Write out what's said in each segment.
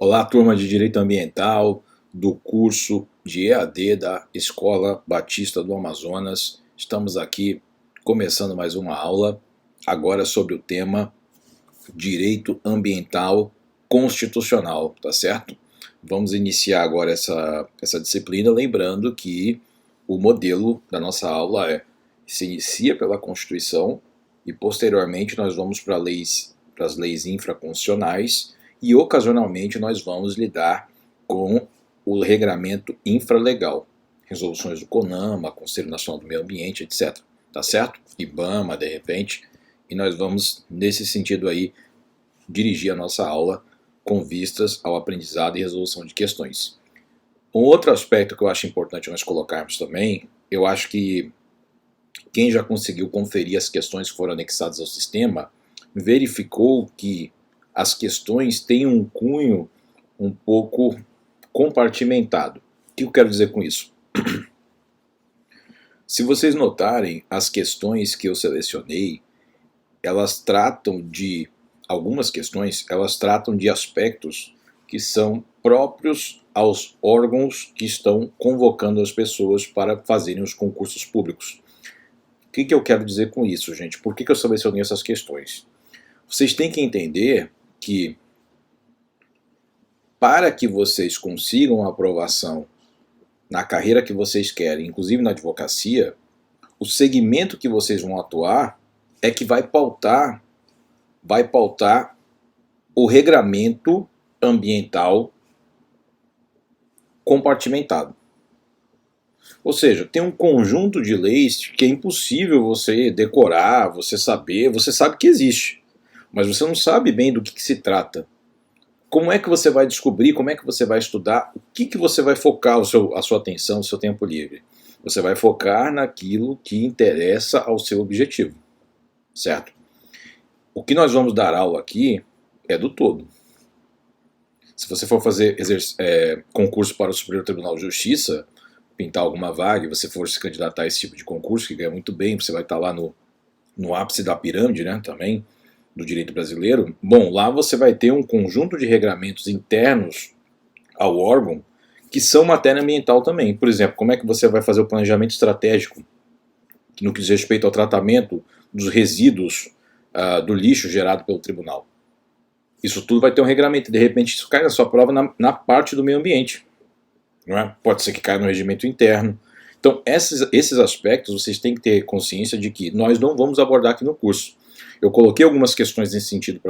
Olá, turma de Direito Ambiental do curso de EAD da Escola Batista do Amazonas. Estamos aqui começando mais uma aula, agora sobre o tema Direito Ambiental Constitucional, tá certo? Vamos iniciar agora essa disciplina, lembrando que o modelo da nossa aula se inicia pela Constituição e posteriormente nós vamos para as leis infraconstitucionais e ocasionalmente nós vamos lidar com o regramento infralegal, resoluções do CONAMA, Conselho Nacional do Meio Ambiente, etc. Tá certo? IBAMA, de repente, e nós vamos, nesse sentido aí, dirigir a nossa aula com vistas ao aprendizado e resolução de questões. Um outro aspecto que eu acho importante nós colocarmos também, eu acho que quem já conseguiu conferir as questões que foram anexadas ao sistema, verificou que as questões têm um cunho um pouco compartimentado. O que eu quero dizer com isso? Se vocês notarem, as questões que eu selecionei, algumas questões, elas tratam de aspectos que são próprios aos órgãos que estão convocando as pessoas para fazerem os concursos públicos. O que eu quero dizer com isso, gente? Por que eu selecionei essas questões? Vocês têm que entender que para que vocês consigam a aprovação na carreira que vocês querem, inclusive na advocacia, o segmento que vocês vão atuar é que vai pautar o regramento ambiental compartimentado. Ou seja, tem um conjunto de leis que é impossível você decorar, você saber, você sabe que existe, mas você não sabe bem do que se trata. Como é que você vai descobrir, como é que você vai estudar, o que você vai focar a sua atenção, o seu tempo livre? Você vai focar naquilo que interessa ao seu objetivo, certo? O que nós vamos dar aula aqui é do todo. Se você for fazer concurso para o Superior Tribunal de Justiça, pintar alguma vaga e você for se candidatar a esse tipo de concurso, que ganha muito bem, você vai estar lá no ápice da pirâmide, né, também, do direito brasileiro. Bom, lá você vai ter um conjunto de regramentos internos ao órgão que são matéria ambiental também. Por exemplo, como é que você vai fazer o planejamento estratégico no que diz respeito ao tratamento dos resíduos do lixo gerado pelo tribunal. Isso tudo vai ter um regramento. De repente isso cai na sua prova na parte do meio ambiente. Não é? Pode ser que caia no regimento interno. Então esses aspectos vocês têm que ter consciência de que nós não vamos abordar aqui no curso. Eu coloquei algumas questões nesse sentido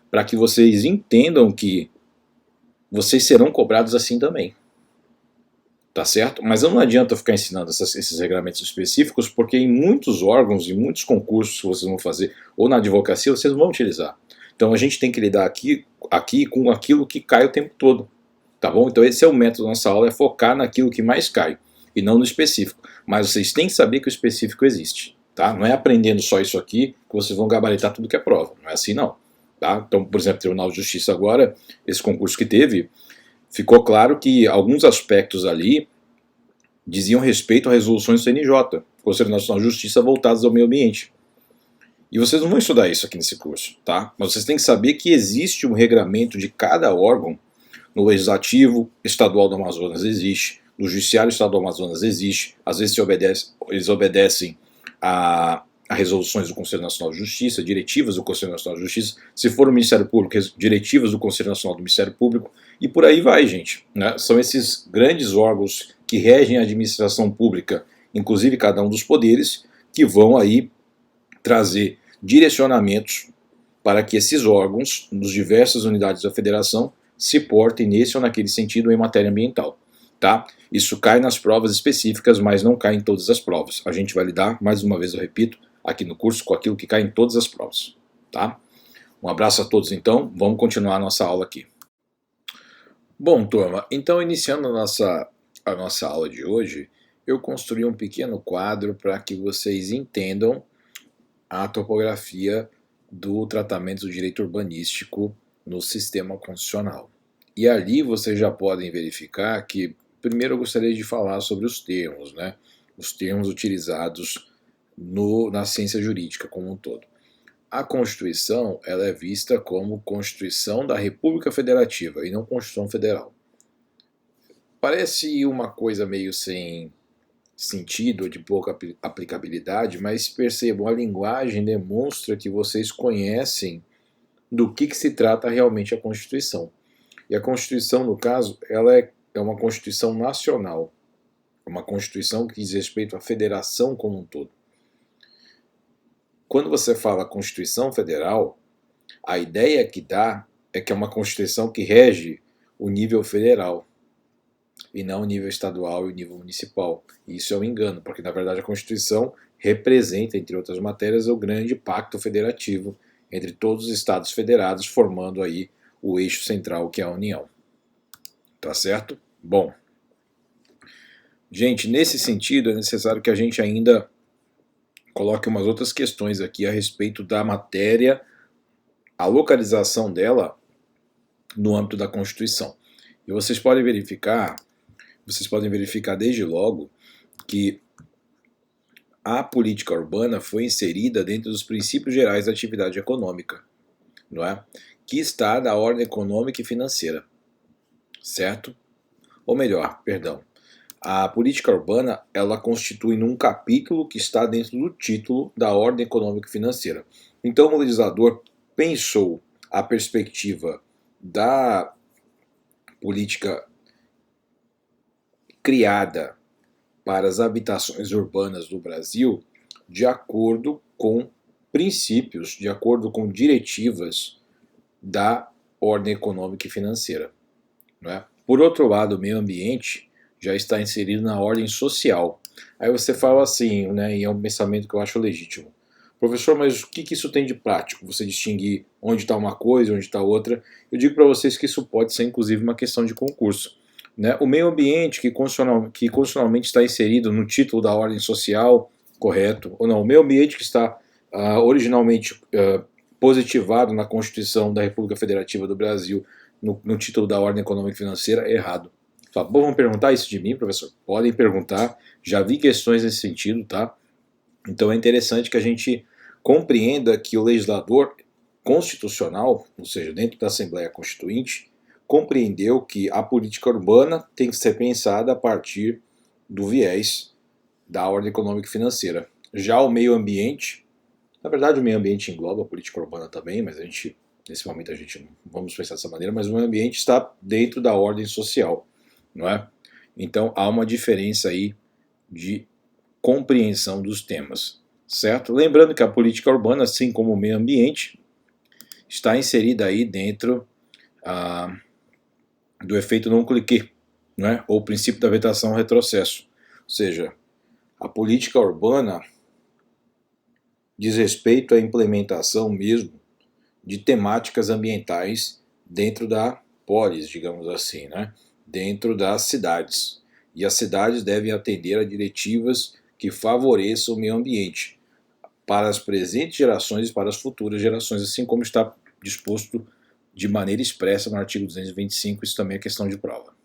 para que vocês entendam que vocês serão cobrados assim também. Tá certo? Mas não adianta ficar ensinando esses regramentos específicos, porque em muitos órgãos, em muitos concursos que vocês vão fazer, ou na advocacia, vocês vão utilizar. Então a gente tem que lidar aqui com aquilo que cai o tempo todo. Tá bom? Então esse é o método da nossa aula, é focar naquilo que mais cai, e não no específico. Mas vocês têm que saber que o específico existe. Tá? Não é aprendendo só isso aqui que vocês vão gabaritar tudo que é prova. Não é assim não. Tá? Então, por exemplo, Tribunal de Justiça agora, esse concurso que teve, ficou claro que alguns aspectos ali diziam respeito a resoluções do CNJ, Conselho Nacional de Justiça, voltadas ao meio ambiente. E vocês não vão estudar isso aqui nesse curso, tá? Mas vocês têm que saber que existe um regramento de cada órgão. No Legislativo Estadual do Amazonas existe, no Judiciário Estadual do Amazonas existe, às vezes eles obedecem a resoluções do Conselho Nacional de Justiça, diretivas do Conselho Nacional de Justiça, se for o Ministério Público, diretivas do Conselho Nacional do Ministério Público, e por aí vai, gente. Né? São esses grandes órgãos que regem a administração pública, inclusive cada um dos poderes, que vão aí trazer direcionamentos para que esses órgãos, nos diversas unidades da federação, se portem nesse ou naquele sentido em matéria ambiental. Tá? Isso cai nas provas específicas, mas não cai em todas as provas. A gente vai lidar, mais uma vez eu repito, aqui no curso com aquilo que cai em todas as provas. Tá? Um abraço a todos então, vamos continuar a nossa aula aqui. Bom, turma, então iniciando a nossa aula de hoje, eu construí um pequeno quadro para que vocês entendam a topografia do tratamento do direito urbanístico no sistema constitucional. E ali vocês já podem verificar que, primeiro eu gostaria de falar sobre os termos, né? Os termos utilizados na ciência jurídica como um todo. A Constituição ela é vista como Constituição da República Federativa e não Constituição Federal. Parece uma coisa meio sem sentido, de pouca aplicabilidade, mas percebam, a linguagem demonstra que vocês conhecem do que se trata realmente a Constituição. E a Constituição, no caso, ela é uma Constituição nacional, uma Constituição que diz respeito à federação como um todo. Quando você fala Constituição Federal, a ideia que dá é que é uma Constituição que rege o nível federal e não o nível estadual e o nível municipal. E isso é um engano, porque na verdade a Constituição representa, entre outras matérias, o grande pacto federativo entre todos os estados federados, formando aí o eixo central que é a União. Tá certo? Bom, gente, nesse sentido é necessário que a gente ainda coloque umas outras questões aqui a respeito da matéria, a localização dela no âmbito da Constituição. E vocês podem verificar desde logo que a política urbana foi inserida dentro dos princípios gerais da atividade econômica, não é? Que está na ordem econômica e financeira, certo? Ou melhor, perdão, a política urbana ela constitui um capítulo que está dentro do título da ordem econômica e financeira. Então o legislador pensou a perspectiva da política criada para as habitações urbanas do Brasil de acordo com princípios, de acordo com diretivas da ordem econômica e financeira. Não é? Por outro lado, o meio ambiente já está inserido na ordem social. Aí você fala assim, né, e é um pensamento que eu acho legítimo. Professor, mas o que isso tem de prático? Você distinguir onde está uma coisa, onde está outra? Eu digo para vocês que isso pode ser inclusive uma questão de concurso. Né? O meio ambiente que constitucionalmente está inserido no título da ordem social, correto, ou não, o meio ambiente que está originalmente positivado na Constituição da República Federativa do Brasil, no título da ordem econômica e financeira, errado. Fala, bom, vão perguntar isso de mim, professor? Podem perguntar, já vi questões nesse sentido, tá? Então é interessante que a gente compreenda que o legislador constitucional, ou seja, dentro da Assembleia Constituinte, compreendeu que a política urbana tem que ser pensada a partir do viés da ordem econômica e financeira. Já o meio ambiente, na verdade o meio ambiente engloba a política urbana também, mas nesse momento a gente não vamos pensar dessa maneira, mas o meio ambiente está dentro da ordem social, não é? Então há uma diferença aí de compreensão dos temas, certo? Lembrando que a política urbana, assim como o meio ambiente, está inserida aí dentro do efeito não cliquet, né? Ou princípio da vetação retrocesso. Ou seja, a política urbana diz respeito à implementação mesmo de temáticas ambientais dentro da polis, digamos assim, né? Dentro das cidades. E as cidades devem atender a diretivas que favoreçam o meio ambiente para as presentes gerações e para as futuras gerações, assim como está disposto de maneira expressa no artigo 225, isso também é questão de prova.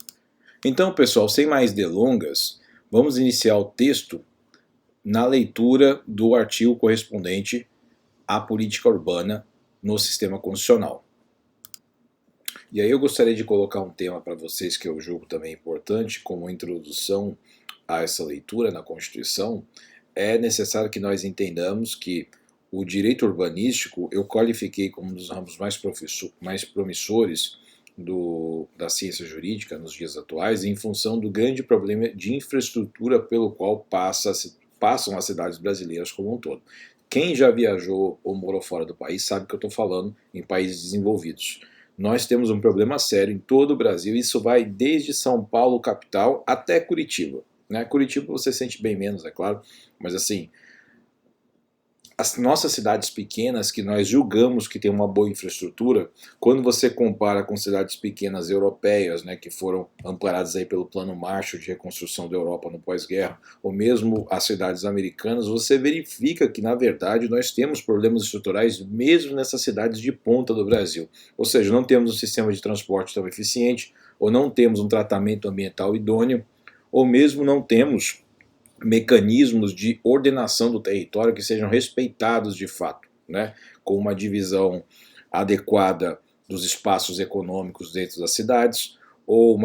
Então, pessoal, sem mais delongas, vamos iniciar o texto na leitura do artigo correspondente à política urbana no sistema constitucional. E aí eu gostaria de colocar um tema para vocês que eu julgo também importante, como introdução a essa leitura na Constituição. É necessário que nós entendamos que o direito urbanístico eu qualifiquei como um dos ramos mais promissores da ciência jurídica nos dias atuais, em função do grande problema de infraestrutura pelo qual passam as cidades brasileiras como um todo. Quem já viajou ou morou fora do país sabe que eu estou falando em países desenvolvidos. Nós temos um problema sério em todo o Brasil, isso vai desde São Paulo, capital, até Curitiba. Né? Curitiba você sente bem menos, é claro, mas assim, as nossas cidades pequenas, que nós julgamos que tem uma boa infraestrutura, quando você compara com cidades pequenas europeias, né, que foram amparadas aí pelo Plano Marshall de reconstrução da Europa no pós-guerra, ou mesmo as cidades americanas, você verifica que, na verdade, nós temos problemas estruturais mesmo nessas cidades de ponta do Brasil. Ou seja, não temos um sistema de transporte tão eficiente, ou não temos um tratamento ambiental idôneo, ou mesmo não temos mecanismos de ordenação do território que sejam respeitados de fato. Né? com uma divisão adequada dos espaços econômicos dentro das cidades, ou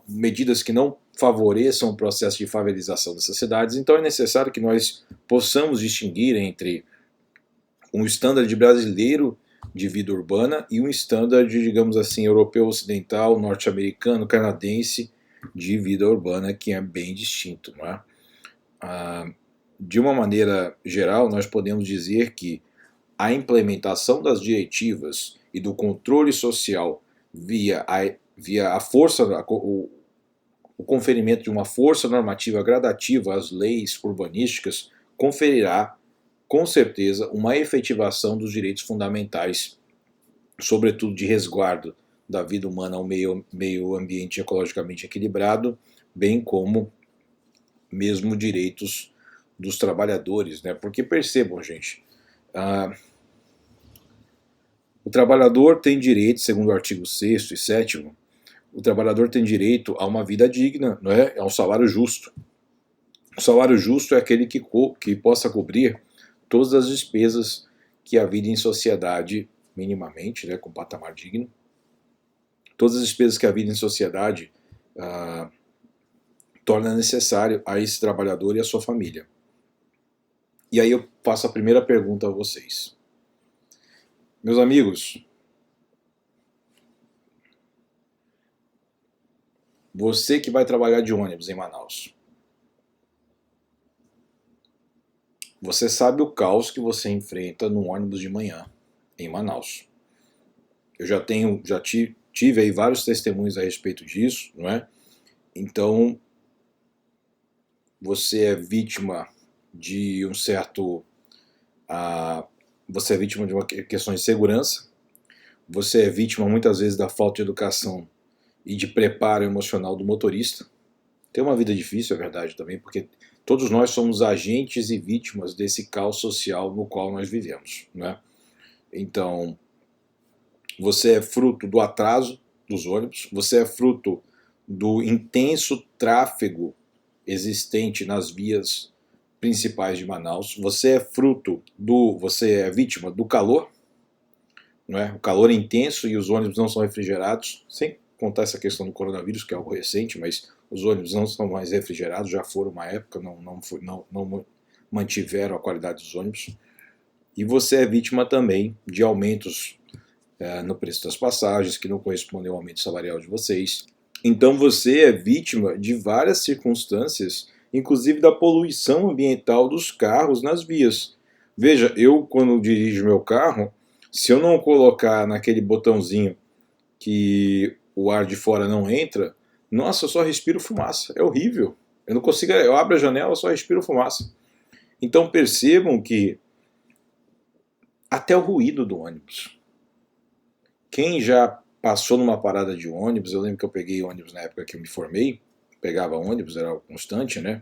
medidas que não favoreçam o processo de favelização dessas cidades. Então é necessário que nós possamos distinguir entre um standard brasileiro de vida urbana e um standard, digamos assim, europeu ocidental, norte-americano, canadense de vida urbana, que é bem distinto. Não é? De uma maneira geral, nós podemos dizer que a implementação das diretivas e do controle social via a força, o conferimento de uma força normativa gradativa às leis urbanísticas conferirá, com certeza, uma efetivação dos direitos fundamentais, sobretudo de resguardo da vida humana ao meio ambiente ecologicamente equilibrado, bem como mesmo direitos dos trabalhadores, né? Porque percebam, gente, o trabalhador tem direito, segundo o artigo 6º e 7º, o trabalhador tem direito a uma vida digna, não é? A um salário justo. O salário justo é aquele que possa cobrir todas as despesas que a vida em sociedade, minimamente, né, com patamar digno, todas as despesas que a vida em sociedade torna necessário a esse trabalhador e a sua família. E aí eu faço a primeira pergunta a vocês. Meus amigos, você que vai trabalhar de ônibus em Manaus, você sabe o caos que você enfrenta no ônibus de manhã em Manaus. Eu já tive aí vários testemunhos a respeito disso, não é? Então, você é vítima de um certo... você é vítima de uma questão de segurança, você é vítima muitas vezes da falta de educação e de preparo emocional do motorista. Tem uma vida difícil, é verdade também, porque todos nós somos agentes e vítimas desse caos social no qual nós vivemos, né? Então, você é fruto do atraso dos ônibus, você é fruto do intenso tráfego existente nas vias principais de Manaus, você é vítima do calor, não é? O calor é intenso e os ônibus não são refrigerados, sem contar essa questão do coronavírus, que é algo recente, mas os ônibus não são mais refrigerados, já foram uma época, não mantiveram a qualidade dos ônibus. E você é vítima também de aumentos no preço das passagens, que não correspondem ao aumento salarial de vocês. Então você é vítima de várias circunstâncias, inclusive da poluição ambiental dos carros nas vias. Veja, eu quando dirijo meu carro, se eu não colocar naquele botãozinho que o ar de fora não entra, nossa, eu só respiro fumaça, é horrível. Eu não consigo, eu abro a janela, só respiro fumaça. Então percebam que até o ruído do ônibus. Quem já passou numa parada de ônibus, eu lembro que eu peguei ônibus na época que eu me formei, pegava ônibus, era constante, né?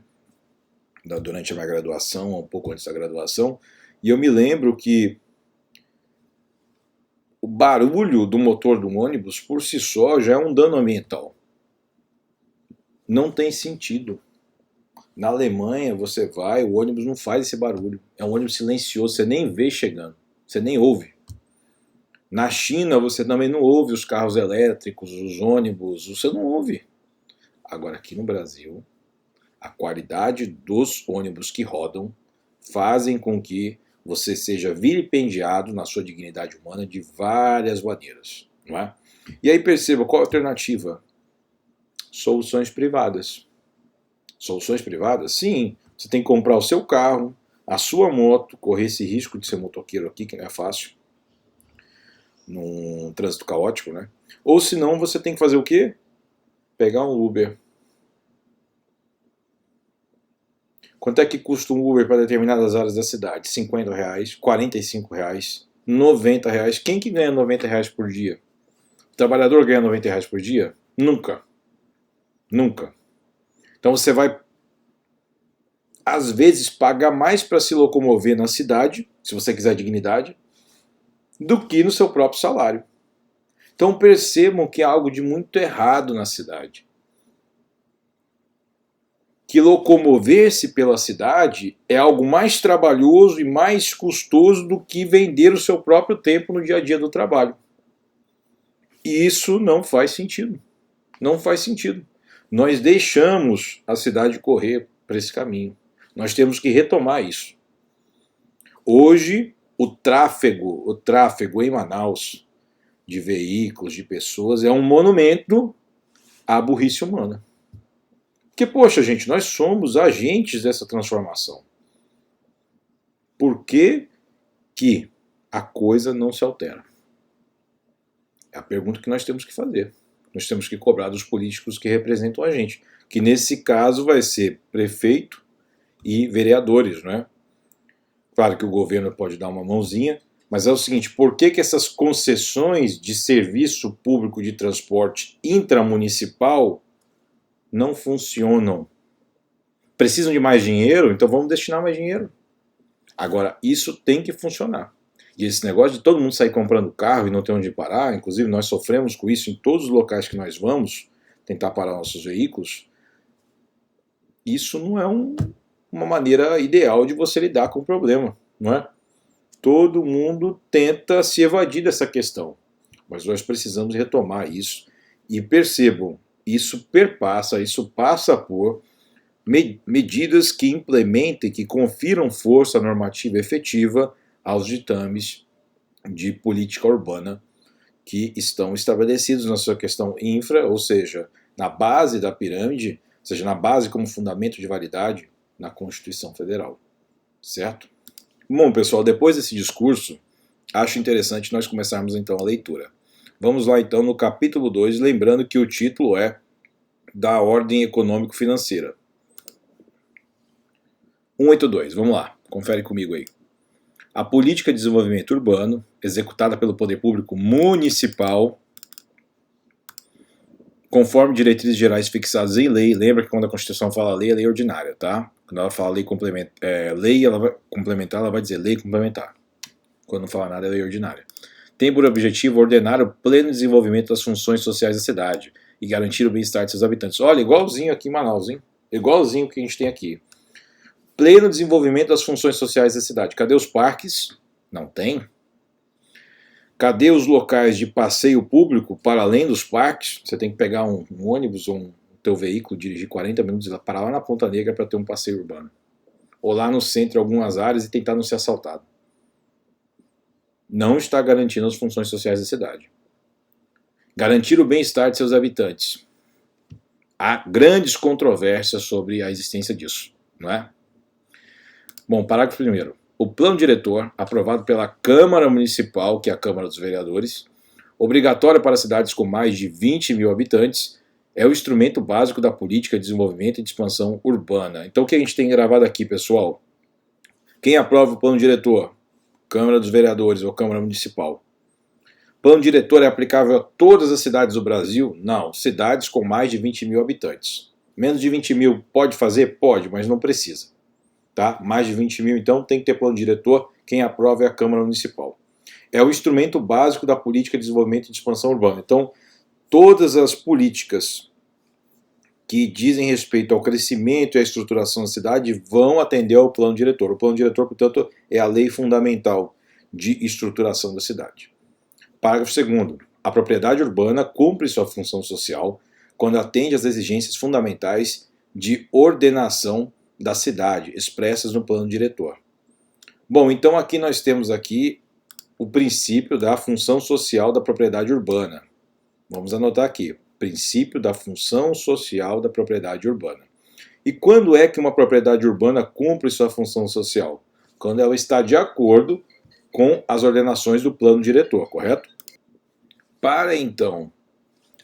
Durante a minha graduação, um pouco antes da graduação, e eu me lembro que o barulho do motor do ônibus por si só já é um dano ambiental. Não tem sentido. Na Alemanha você vai, o ônibus não faz esse barulho. É um ônibus silencioso, você nem vê chegando, você nem ouve. Na China você também não ouve os carros elétricos, os ônibus, você não ouve. Agora aqui no Brasil, a qualidade dos ônibus que rodam fazem com que você seja vilipendiado na sua dignidade humana de várias maneiras, não é? E aí perceba qual a alternativa. Soluções privadas. Soluções privadas? Sim, você tem que comprar o seu carro, a sua moto, correr esse risco de ser motoqueiro aqui, que não é fácil, num trânsito caótico, né? Ou senão você tem que fazer o quê? Pegar um Uber. Quanto é que custa um Uber para determinadas áreas da cidade? R$50, R$45, R$90. Quem que ganha R$90 por dia? O trabalhador ganha R$90 por dia? Nunca. Nunca. Então você vai, às vezes, pagar mais para se locomover na cidade, se você quiser dignidade, do que no seu próprio salário. Então percebam que há algo de muito errado na cidade. que locomover-se pela cidade é algo mais trabalhoso e mais custoso do que vender o seu próprio tempo no dia a dia do trabalho. E isso não faz sentido. Não faz sentido. Nós deixamos a cidade correr para esse caminho. Nós temos que retomar isso. Hoje, o tráfego em Manaus de veículos, de pessoas, é um monumento à burrice humana. Porque, poxa, gente, nós somos agentes dessa transformação. Por que que a coisa não se altera? É a pergunta que nós temos que fazer. Nós temos que cobrar dos políticos que representam a gente, que nesse caso vai ser prefeito e vereadores, não é? Claro que o governo pode dar uma mãozinha, mas é o seguinte, por que que essas concessões de serviço público de transporte intramunicipal não funcionam? Precisam de mais dinheiro? Então vamos destinar mais dinheiro. Agora, isso tem que funcionar. E esse negócio de todo mundo sair comprando carro e não ter onde parar, inclusive nós sofremos com isso em todos os locais que nós vamos tentar parar nossos veículos, isso não é uma maneira ideal de você lidar com o problema, não é? Todo mundo tenta se evadir dessa questão, mas nós precisamos retomar isso e percebam, isso passa por medidas que implementem, que confiram força normativa efetiva aos ditames de política urbana que estão estabelecidos na sua questão infra, ou seja, na base da pirâmide, ou seja, na base como fundamento de validade na Constituição Federal. Certo? Bom, pessoal, depois desse discurso, acho interessante nós começarmos então a leitura. Vamos lá então no capítulo 2, lembrando que o título é Da Ordem Econômico-Financeira. 182, vamos lá, confere comigo aí. A política de desenvolvimento urbano, executada pelo poder público municipal, conforme diretrizes gerais fixadas em lei, lembra que quando a Constituição fala lei, é lei ordinária, tá? Quando ela fala lei, ela vai complementar, ela vai dizer lei complementar. Quando não fala nada, é lei ordinária. Tem por objetivo ordenar o pleno desenvolvimento das funções sociais da cidade e garantir o bem-estar de seus habitantes. Olha, igualzinho aqui em Manaus, hein? Igualzinho o que a gente tem aqui. Pleno desenvolvimento das funções sociais da cidade. Cadê os parques? Não tem. Cadê os locais de passeio público para além dos parques? Você tem que pegar um ônibus ou um teu veículo, dirigir 40 minutos e parar lá na Ponta Negra para ter um passeio urbano. Ou lá no centro, em algumas áreas, e tentar não ser assaltado. Não está garantindo as funções sociais da cidade. Garantir o bem-estar de seus habitantes. Há grandes controvérsias sobre a existência disso, não é? Bom, parágrafo 1º. O plano diretor, aprovado pela Câmara Municipal, que é a Câmara dos Vereadores, obrigatório para cidades com mais de 20 mil habitantes, é o instrumento básico da política de desenvolvimento e de expansão urbana. Então o que a gente tem gravado aqui, pessoal? Quem aprova o plano diretor? Câmara dos Vereadores ou Câmara Municipal. Plano diretor é aplicável a todas as cidades do Brasil? Não, cidades com mais de 20 mil habitantes. Menos de 20 mil pode fazer? Pode, mas não precisa. Tá? Mais de 20 mil, então, tem que ter plano diretor. Quem aprova é a Câmara Municipal. É o instrumento básico da política de desenvolvimento e de expansão urbana. Então, todas as políticas que dizem respeito ao crescimento e à estruturação da cidade vão atender ao plano diretor. O plano diretor, portanto, é a lei fundamental de estruturação da cidade. Parágrafo 2º. A propriedade urbana cumpre sua função social quando atende às exigências fundamentais de ordenação da cidade, expressas no plano diretor. Bom, então aqui nós temos aqui o princípio da função social da propriedade urbana. Vamos anotar aqui, princípio da função social da propriedade urbana. E quando é que uma propriedade urbana cumpre sua função social? Quando ela está de acordo com as ordenações do plano diretor, correto? Para então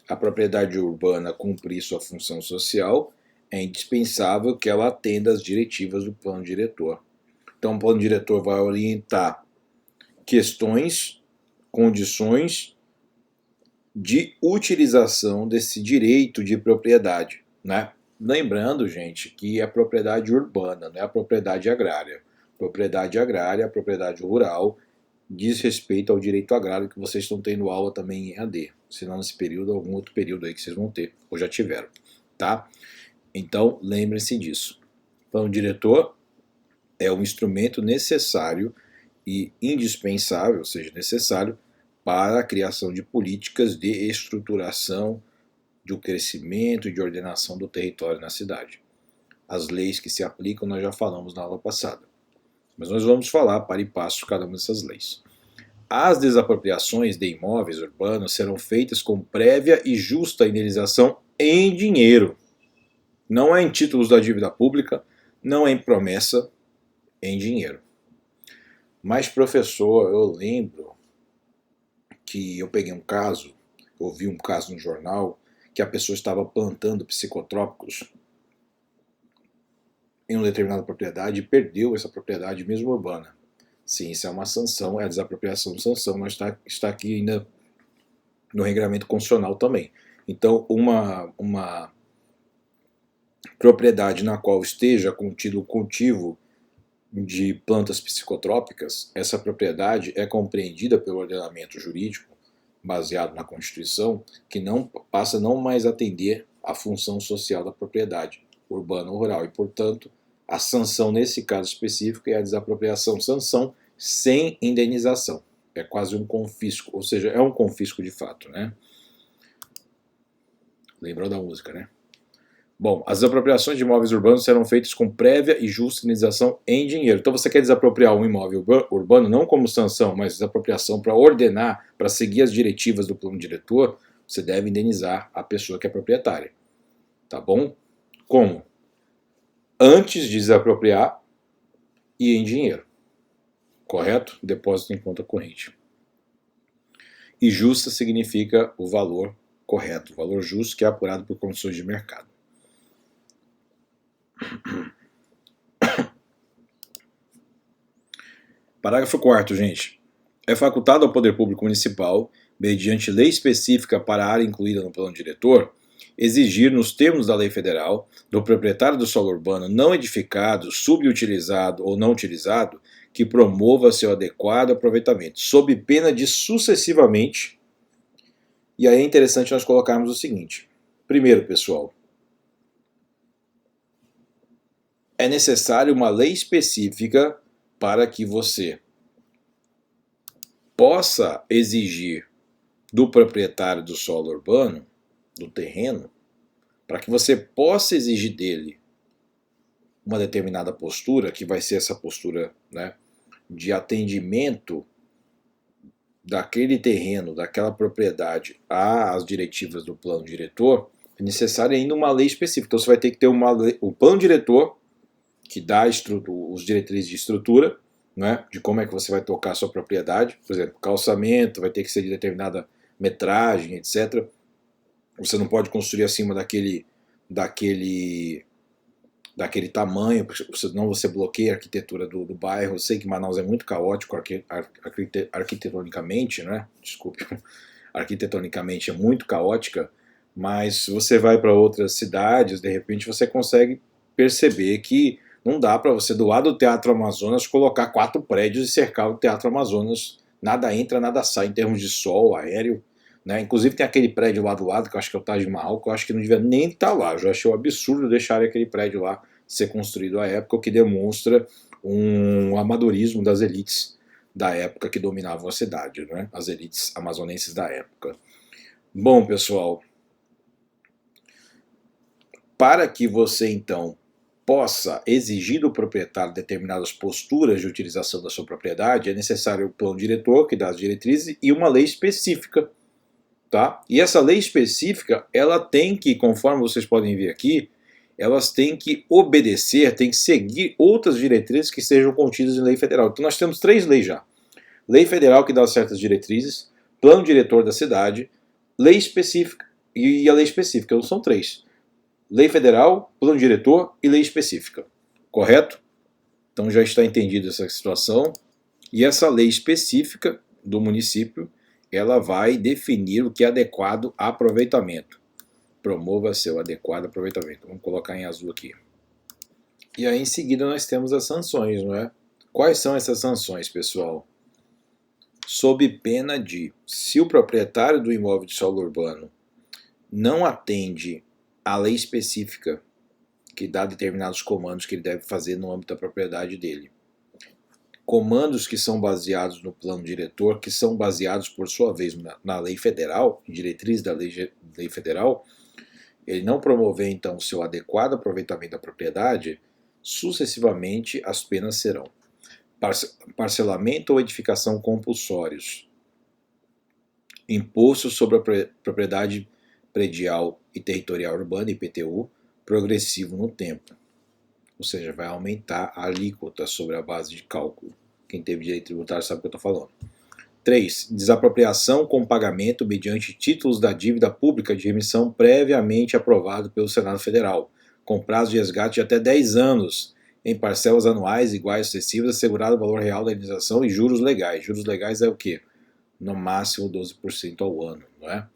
a propriedade urbana cumprir sua função social, é indispensável que ela atenda às diretivas do plano diretor. Então o plano diretor vai orientar questões, condições de utilização desse direito de propriedade, né? Lembrando, gente, que é propriedade urbana, não é a propriedade agrária. Propriedade agrária, propriedade rural, diz respeito ao direito agrário que vocês estão tendo aula também em EAD. Se não nesse período, algum outro período aí que vocês vão ter, ou já tiveram, tá? Então, lembrem-se disso. Plano diretor é um instrumento necessário e indispensável, ou seja, necessário para a criação de políticas de estruturação do crescimento e de ordenação do território na cidade. As leis que se aplicam nós já falamos na aula passada, mas nós vamos falar para e passo cada uma dessas leis. As desapropriações de imóveis urbanos serão feitas com prévia e justa indenização em dinheiro. Não é em títulos da dívida pública, não é em promessa, é em dinheiro. Mas, professor, eu lembro que eu peguei um caso, ouvi um caso no jornal, que a pessoa estava plantando psicotrópicos em uma determinada propriedade e perdeu essa propriedade mesmo urbana. Sim, isso é uma sanção, é a desapropriação de sanção, mas está aqui ainda no regramento constitucional também. Então, uma propriedade na qual esteja contido o cultivo de plantas psicotrópicas, essa propriedade é compreendida pelo ordenamento jurídico, baseado na Constituição, que não passa a não mais atender à função social da propriedade, urbana ou rural, e, portanto, a sanção nesse caso específico é a desapropriação, sanção sem indenização. É quase um confisco, ou seja, é um confisco de fato, né? Lembrou da música, né? Bom, as desapropriações de imóveis urbanos serão feitas com prévia e justa indenização em dinheiro. Então você quer desapropriar um imóvel urbano não como sanção, mas desapropriação para ordenar, para seguir as diretivas do plano diretor, você deve indenizar a pessoa que é proprietária. Tá bom? Como? Antes de desapropriar e em dinheiro. Correto? Depósito em conta corrente. E justa significa o valor correto, o valor justo que é apurado por condições de mercado. Parágrafo 4º, gente. É facultado ao Poder Público Municipal, mediante lei específica para a área incluída no plano diretor, exigir, nos termos da lei federal, do proprietário do solo urbano não edificado, subutilizado ou não utilizado, que promova seu adequado aproveitamento, sob pena de sucessivamente. E aí é interessante nós colocarmos o seguinte. Primeiro, pessoal, é necessário uma lei específica para que você possa exigir do proprietário do solo urbano, do terreno, para que você possa exigir dele uma determinada postura, que vai ser essa postura, né, de atendimento daquele terreno, daquela propriedade às diretivas do plano diretor, é necessário ainda uma lei específica. Então você vai ter que ter o plano diretor, que dá os diretrizes de estrutura, né, de como é que você vai tocar a sua propriedade. Por exemplo, calçamento vai ter que ser de determinada metragem, etc. Você não pode construir acima daquele tamanho, senão você bloqueia a arquitetura do bairro. Eu sei que Manaus é muito caótico arquitetonicamente, né? Desculpe, arquitetonicamente é muito caótica, mas se você vai para outras cidades, de repente você consegue perceber que não dá para você, do lado do Teatro Amazonas, colocar 4 prédios e cercar o Teatro Amazonas. Nada entra, nada sai em termos de sol, aéreo. Né? Inclusive tem aquele prédio lá do lado, que eu acho que é o Taj Mahal, que eu acho que não devia nem estar lá. Eu já achei um absurdo deixar aquele prédio lá ser construído à época, o que demonstra um amadorismo das elites da época que dominavam a cidade, né? As elites amazonenses da época. Bom, pessoal, para que você então possa exigir do proprietário determinadas posturas de utilização da sua propriedade, é necessário o plano diretor, que dá as diretrizes, e uma lei específica. Tá? E essa lei específica, ela tem que, conforme vocês podem ver aqui, elas têm que obedecer, têm que seguir outras diretrizes que sejam contidas em lei federal. Então nós temos 3 leis já. Lei federal que dá certas diretrizes, plano diretor da cidade, lei específica e a lei específica. Então são 3. Lei federal, plano diretor e lei específica. Correto? Então já está entendido essa situação. E essa lei específica do município, ela vai definir o que é adequado aproveitamento. Promova seu adequado aproveitamento. Vamos colocar em azul aqui. E aí em seguida nós temos as sanções, não é? Quais são essas sanções, pessoal? Sob pena de, se o proprietário do imóvel de solo urbano não atende à lei específica que dá determinados comandos que ele deve fazer no âmbito da propriedade dele. Comandos que são baseados no plano diretor, que são baseados, por sua vez, na lei federal, em diretriz da lei federal, ele não promover, então, o seu adequado aproveitamento da propriedade, sucessivamente as penas serão parcelamento ou edificação compulsórios, imposto sobre a propriedade predial e territorial urbana, IPTU, progressivo no tempo. Ou seja, vai aumentar a alíquota sobre a base de cálculo. Quem teve direito tributário sabe o que eu estou falando. 3. Desapropriação com pagamento mediante títulos da dívida pública de remissão previamente aprovado pelo Senado Federal, com prazo de resgate de até 10 anos, em parcelas anuais iguais sucessivas, assegurado o valor real da indenização e juros legais. Juros legais é o quê? No máximo 12% ao ano, não é?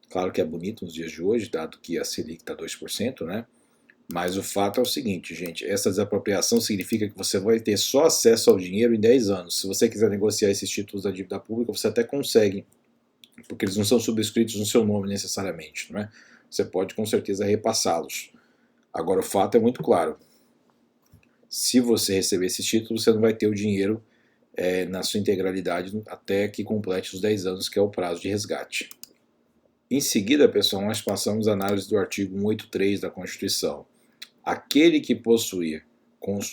Claro que é bonito nos dias de hoje, dado que a Selic está 2%, né? Mas o fato é o seguinte, gente, essa desapropriação significa que você vai ter só acesso ao dinheiro em 10 anos. Se você quiser negociar esses títulos da dívida pública, você até consegue, porque eles não são subscritos no seu nome necessariamente, não é? Você pode com certeza repassá-los. Agora o fato é muito claro. Se você receber esses títulos, você não vai ter o dinheiro na sua integralidade até que complete os 10 anos, que é o prazo de resgate. Em seguida, pessoal, nós passamos a análise do artigo 183 da Constituição. Aquele que possuir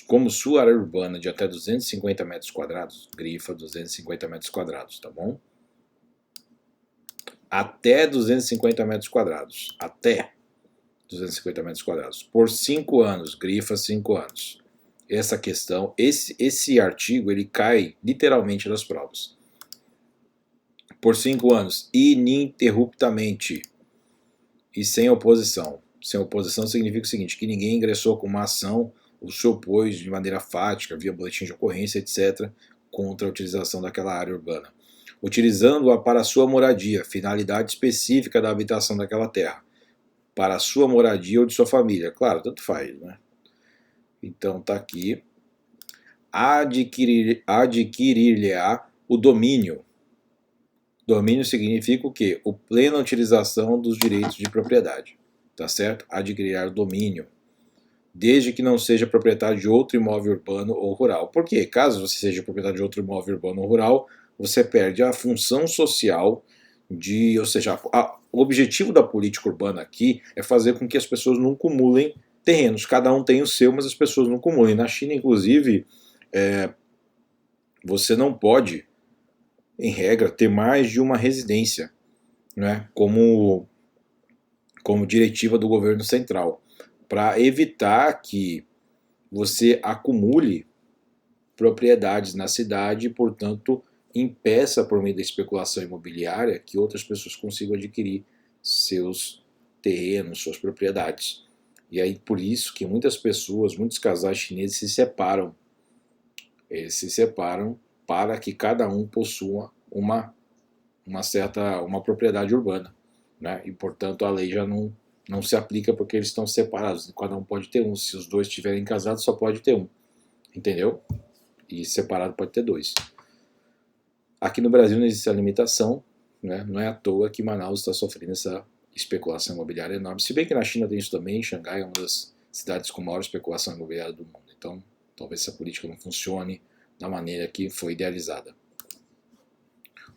como sua área urbana de até 250 metros quadrados, grifa 250 metros quadrados, tá bom? Até 250 metros quadrados. Até 250 metros quadrados. Por 5 anos, grifa 5 anos. Essa questão, esse artigo, ele cai literalmente das provas. Por 5 anos, ininterruptamente e sem oposição. Sem oposição significa o seguinte, que ninguém ingressou com uma ação ou se opôs de maneira fática, via boletim de ocorrência, etc., contra a utilização daquela área urbana. Utilizando-a para sua moradia, finalidade específica da habitação daquela terra, para sua moradia ou de sua família. Claro, tanto faz, né? Então está aqui. Adquirir-lhe-á o domínio. Domínio significa o quê? A plena utilização dos direitos de propriedade. Tá certo? Adquirir o domínio. Desde que não seja proprietário de outro imóvel urbano ou rural. Por quê? Caso você seja proprietário de outro imóvel urbano ou rural, você perde a função social ou seja, o objetivo da política urbana aqui é fazer com que as pessoas não acumulem terrenos. Cada um tem o seu, mas as pessoas não acumulem. Na China, inclusive, você não pode, em regra, ter mais de uma residência, né, como diretiva do governo central, para evitar que você acumule propriedades na cidade e, portanto, impeça, por meio da especulação imobiliária, que outras pessoas consigam adquirir seus terrenos, suas propriedades. E aí, por isso que muitas pessoas, muitos casais chineses se separam. Eles se separam para que cada um possua uma propriedade urbana, né? E, portanto, a lei já não se aplica porque eles estão separados. Cada um pode ter um. Se os dois estiverem casados, só pode ter um. Entendeu? E separado pode ter dois. Aqui no Brasil não existe a limitação, né? Não é à toa que Manaus está sofrendo essa especulação imobiliária enorme. Se bem que na China tem isso também, Xangai é uma das cidades com maior especulação imobiliária do mundo. Então, talvez essa política não funcione da maneira que foi idealizada.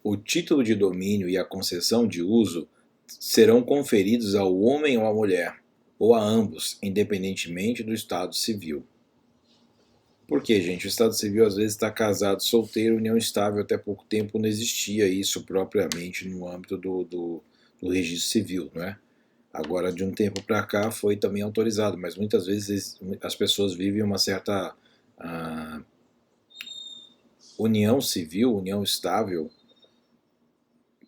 O título de domínio e a concessão de uso serão conferidos ao homem ou à mulher, ou a ambos, independentemente do estado civil. Por quê, gente? O estado civil às vezes está casado, solteiro, união estável, até pouco tempo não existia isso propriamente no âmbito do registro civil, não é? Agora, de um tempo para cá, foi também autorizado, mas muitas vezes as pessoas vivem uma certa união civil, união estável,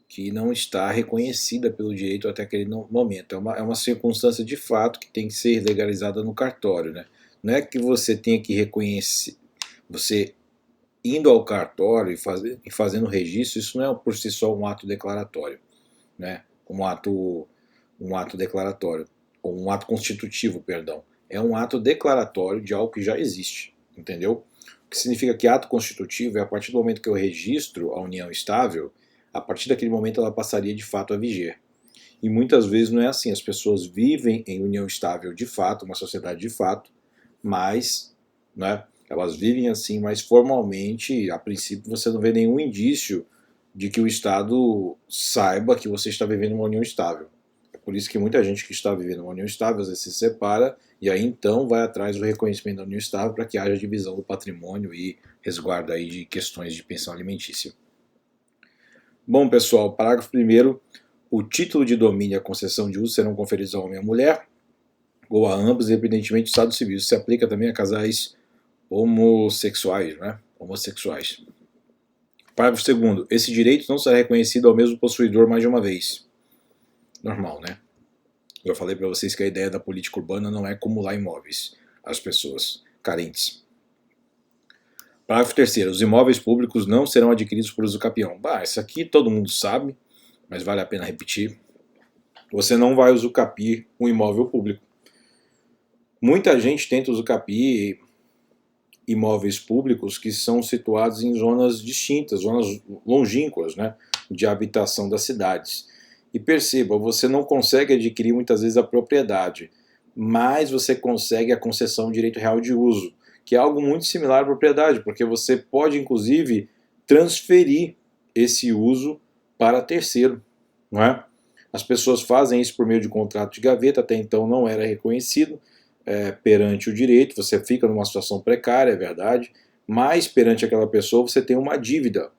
que não está reconhecida pelo direito até aquele momento. É uma circunstância de fato que tem que ser legalizada no cartório, né? Não é que você tenha que reconhecer, você indo ao cartório e fazendo o registro, isso não é por si só um ato declaratório, né? Um ato declaratório, ou um ato constitutivo, perdão. É um ato declaratório de algo que já existe, entendeu? O que significa que ato constitutivo é a partir do momento que eu registro a união estável, a partir daquele momento ela passaria de fato a viger. E muitas vezes não é assim, as pessoas vivem em união estável de fato, uma sociedade de fato, mas, né, elas vivem assim, mas formalmente, a princípio, você não vê nenhum indício de que o Estado saiba que você está vivendo uma união estável. É por isso que muita gente que está vivendo uma união estável às vezes se separa e aí então vai atrás do reconhecimento da união estável para que haja divisão do patrimônio e resguardo aí de questões de pensão alimentícia. Bom, pessoal, parágrafo 1º. O título de domínio e a concessão de uso serão conferidos ao homem e à mulher, ou a ambos, independentemente do estado civil. Isso se aplica também a casais homossexuais, né? Homossexuais. Parágrafo 2º. Esse direito não será reconhecido ao mesmo possuidor mais de uma vez. Normal, né? Eu falei para vocês que a ideia da política urbana não é acumular imóveis às pessoas carentes. Parágrafo 3º. Os imóveis públicos não serão adquiridos por usucapião. Isso aqui todo mundo sabe, mas vale a pena repetir. Você não vai usucapir um imóvel público. Muita gente tenta usucapir imóveis públicos que são situados em zonas distintas, zonas longínquas, né, de habitação das cidades. E perceba, você não consegue adquirir muitas vezes a propriedade, mas você consegue a concessão de direito real de uso, que é algo muito similar à propriedade, porque você pode inclusive transferir esse uso para terceiro, não é? As pessoas fazem isso por meio de contrato de gaveta, até então não era reconhecido perante o direito, você fica numa situação precária, é verdade, mas perante aquela pessoa você tem uma dívida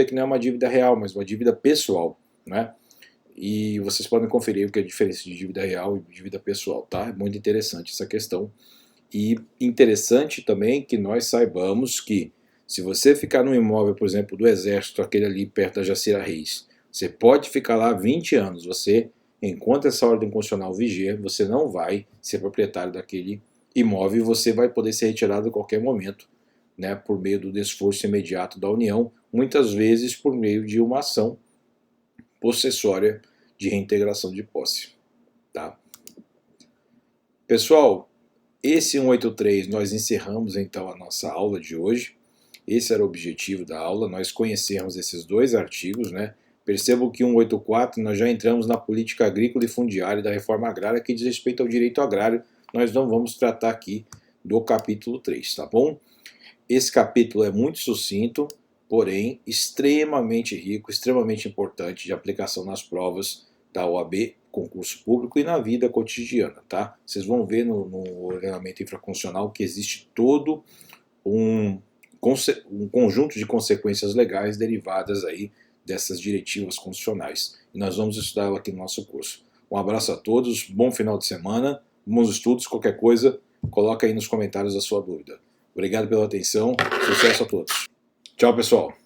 que não é uma dívida real, mas uma dívida pessoal, né? E vocês podem conferir o que é a diferença de dívida real e dívida pessoal, tá? É muito interessante essa questão. E interessante também que nós saibamos que se você ficar num imóvel, por exemplo, do Exército, aquele ali perto da Jacira Reis, você pode ficar lá 20 anos, enquanto essa ordem constitucional vigia, você não vai ser proprietário daquele imóvel e você vai poder ser retirado a qualquer momento, né, por meio do desforço imediato da União, muitas vezes por meio de uma ação possessória de reintegração de posse. Tá? Pessoal, esse 183 nós encerramos então a nossa aula de hoje. Esse era o objetivo da aula, nós conhecermos esses dois artigos, né? Percebam que 184 nós já entramos na política agrícola e fundiária da reforma agrária que diz respeito ao direito agrário. Nós não vamos tratar aqui do capítulo 3, tá bom? Esse capítulo é muito sucinto, porém extremamente rico, extremamente importante de aplicação nas provas da OAB, concurso público e na vida cotidiana, tá? Vocês vão ver no ordenamento infraconstitucional que existe todo um conjunto de consequências legais derivadas aí dessas diretivas constitucionais. E nós vamos estudar aqui no nosso curso. Um abraço a todos, bom final de semana, bons estudos, qualquer coisa, coloca aí nos comentários a sua dúvida. Obrigado pela atenção, sucesso a todos. Tchau, pessoal.